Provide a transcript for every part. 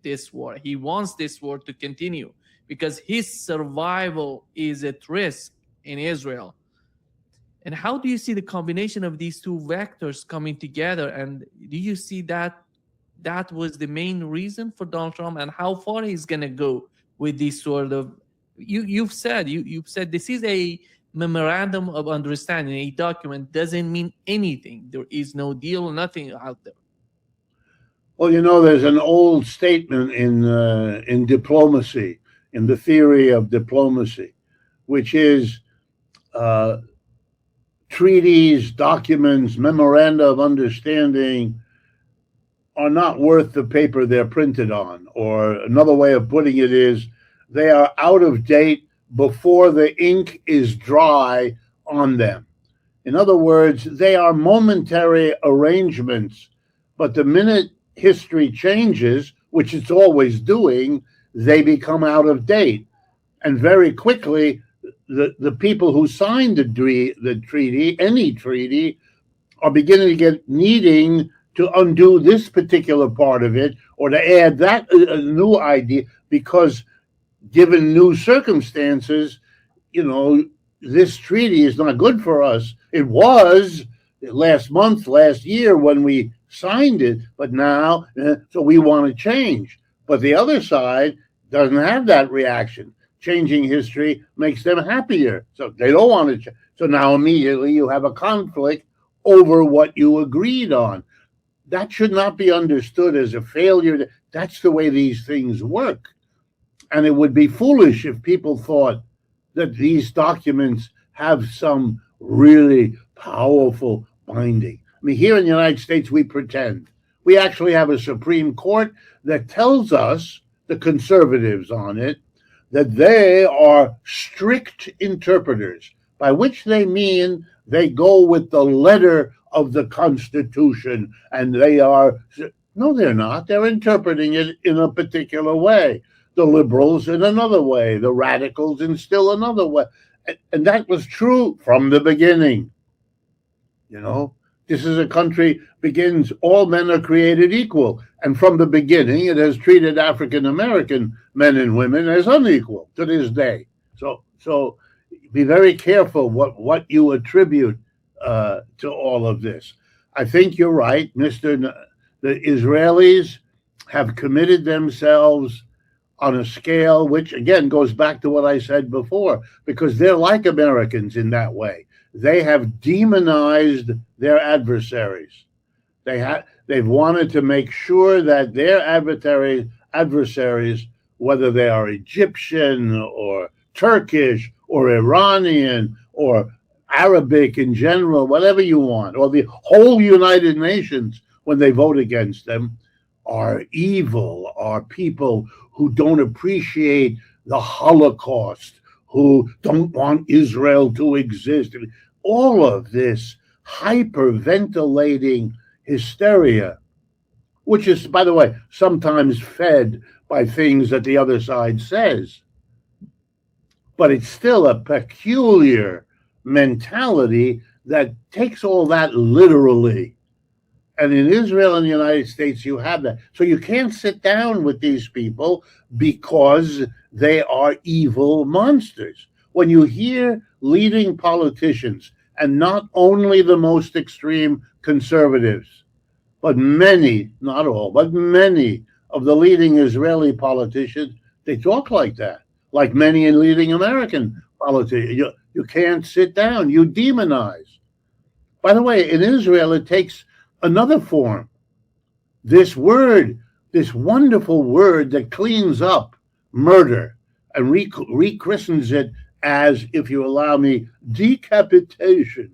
this war. He wants this war to continue because his survival is at risk in Israel. And how do you see the combination of these two vectors coming together? And do you see that that was the main reason for Donald Trump, and how far he's going to go with this sort of, you've said this is a memorandum of understanding. A document doesn't mean anything. There is no deal, nothing out there. Well, there's an old statement in diplomacy, in the theory of diplomacy, which is treaties, documents, memoranda of understanding are not worth the paper they're printed on. Or another way of putting it is they are out of date before the ink is dry on them. In other words, they are momentary arrangements, but the minute history changes, which it's always doing, they become out of date. And very quickly, the people who signed the treaty, any treaty, are beginning to get needing to undo this particular part of it or to add that new idea, because given new circumstances, this treaty is not good for us. It was last month, last year when we signed it, but now, so we want to change. But the other side doesn't have that reaction. Changing history makes them happier. So they don't want to change. So now immediately you have a conflict over what you agreed on. That should not be understood as a failure. That's the way these things work. And it would be foolish if people thought that these documents have some really powerful binding. I mean, here in the United States, we pretend. We actually have a Supreme Court that tells us, the conservatives on it, that they are strict interpreters, by which they mean they go with the letter of the Constitution, and no, they're not. They're interpreting it in a particular way. The liberals in another way, the radicals in still another way. And that was true from the beginning. This is a country begins, all men are created equal. And from the beginning, it has treated African-American men and women as unequal to this day. So be very careful what you attribute to all of this. I think you're right, The Israelis have committed themselves on a scale which, again, goes back to what I said before, because they're like Americans in that way. They have demonized their adversaries. They've wanted to make sure that their adversaries, whether they are Egyptian or Turkish or Iranian or Arabic in general, whatever you want, or the whole United Nations, when they vote against them, are evil, are people who don't appreciate the Holocaust, who don't want Israel to exist. All of this hyperventilating hysteria, which is, by the way, sometimes fed by things that the other side says. But it's still a peculiar mentality that takes all that literally. And in Israel and the United States, you have that. So you can't sit down with these people because they are evil monsters. When you hear leading politicians, and not only the most extreme conservatives, but many, not all, but many of the leading Israeli politicians, they talk like that, like many leading American politicians. You can't sit down. You demonize. By the way, in Israel, it takes another form. This word, this wonderful word that cleans up murder and rechristens it as, if you allow me, decapitation.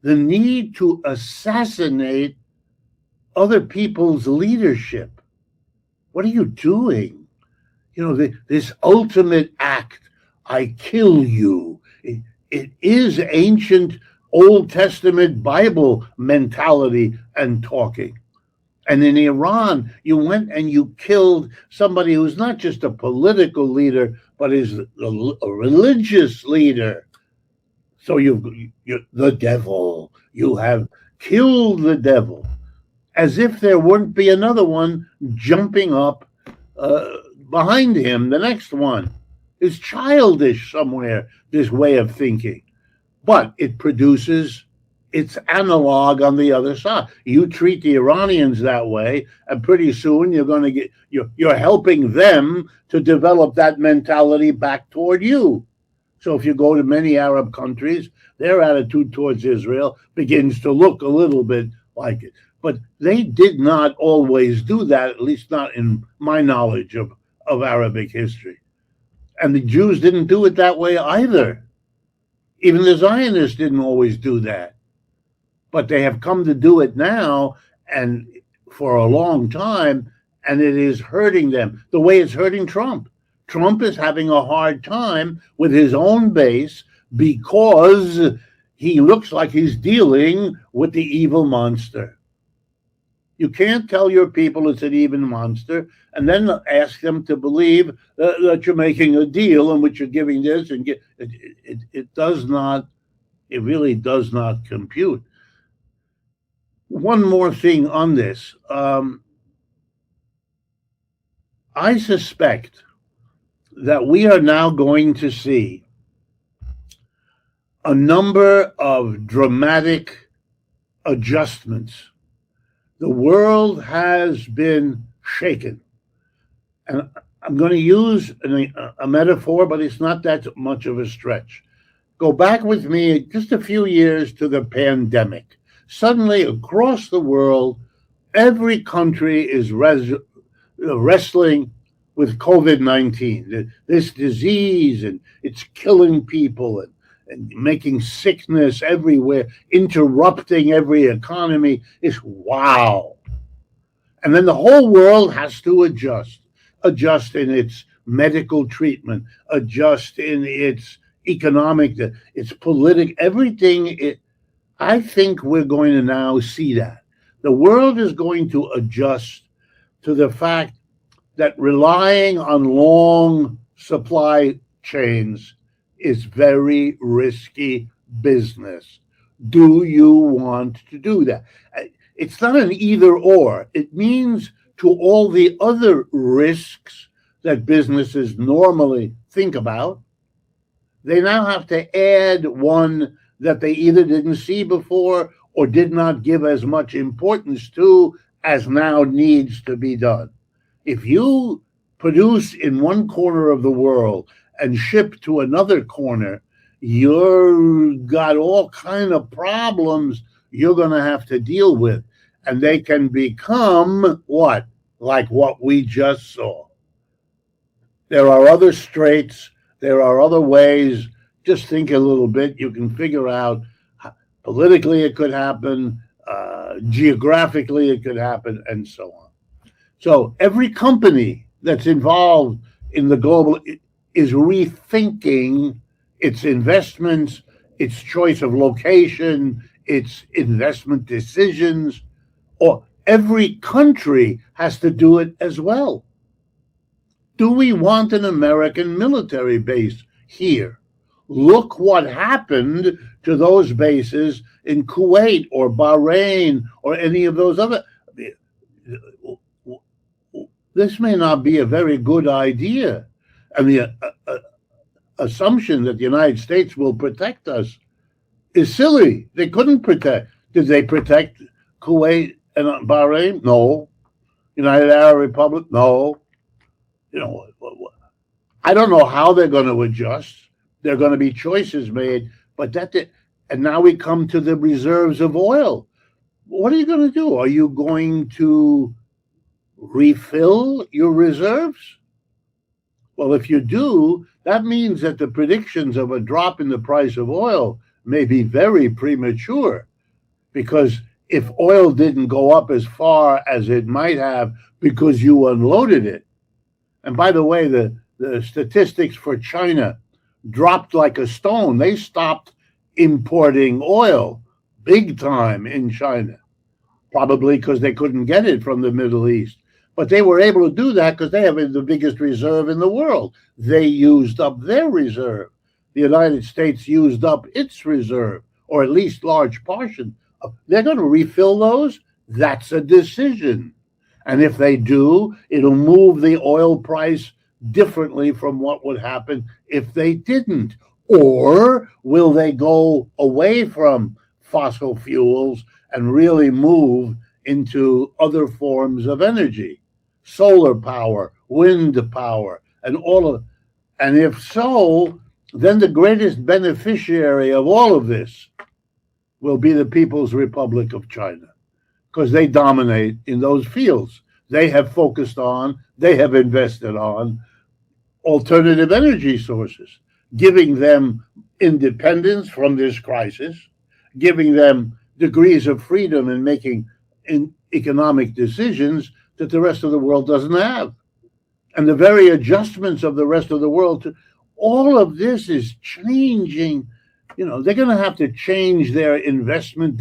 The need to assassinate other people's leadership. What are you doing? This ultimate act, I kill you. It is ancient Old Testament Bible mentality and talking. And in Iran, you went and you killed somebody who's not just a political leader, but is a religious leader. So you're the devil. You have killed the devil. As if there wouldn't be another one jumping up behind him, the next one is childish somewhere, this way of thinking. But it produces its analog on the other side. You treat the Iranians that way, and pretty soon you're going to get you're helping them to develop that mentality back toward you. So if you go to many Arab countries, their attitude towards Israel begins to look a little bit like it. But they did not always do that, at least not in my knowledge of Arabic history. And the Jews didn't do it that way either. Even the Zionists didn't always do that. But they have come to do it now and for a long time, and it is hurting them the way it's hurting Trump. Trump is having a hard time with his own base because he looks like he's dealing with the evil monster. You can't tell your people it's an evil monster and then ask them to believe that you're making a deal in which you're giving this and it does not, it really does not compute. One more thing on this. I suspect that we are now going to see a number of dramatic adjustments. The world has been shaken. And I'm going to use a metaphor, but it's not that much of a stretch. Go back with me just a few years to the pandemic. Suddenly, across the world, every country is wrestling with COVID-19, this disease, and it's killing people and making sickness everywhere, interrupting every economy. It's wow. And then the whole world has to adjust in its medical treatment, adjust in its economic, its political, everything. I think we're going to now see that. The world is going to adjust to the fact that relying on long supply chains is very risky business. Do you want to do that? It's not an either or. It means to all the other risks that businesses normally think about, they now have to add one that they either didn't see before or did not give as much importance to as now needs to be done. If you produce in one corner of the world and ship to another corner, you've got all kind of problems you're going to have to deal with. And they can become what? Like what we just saw. There are other straits. There are other ways. Just think a little bit. You can figure out politically it could happen, geographically it could happen, and so on. So every company that's involved in the global is rethinking its investments, its choice of location, its investment decisions, or every country has to do it as well. Do we want an American military base here? Look what happened to those bases in Kuwait or Bahrain or any of those other. This may not be a very good idea. And the assumption that the United States will protect us is silly. They couldn't protect. Did they protect Kuwait and Bahrain? No. United Arab Republic? No. You know, I don't know how they're going to adjust. There are going to be choices made, but and now we come to the reserves of oil. What are you going to do? Are you going to refill your reserves? Well, if you do, that means that the predictions of a drop in the price of oil may be very premature, because if oil didn't go up as far as it might have because you unloaded it, and by the way, the statistics for China dropped like a stone. They stopped importing oil big time in China, probably because they couldn't get it from the Middle East. But they were able to do that because they have the biggest reserve in the world. They used up their reserve. The United States used up its reserve, or at least large portion. They're going to refill those. That's a decision. And if they do, it'll move the oil price differently from what would happen if they didn't. Or will they go away from fossil fuels and really move into other forms of energy, solar power, wind power, and all of? And if so, then the greatest beneficiary of all of this will be the People's Republic of China, because they dominate in those fields. They have focused on, they have invested on alternative energy sources, giving them independence from this crisis, giving them degrees of freedom in making economic decisions that the rest of the world doesn't have. And the very adjustments of the rest of the world to all of this is changing. They're going to have to change their investment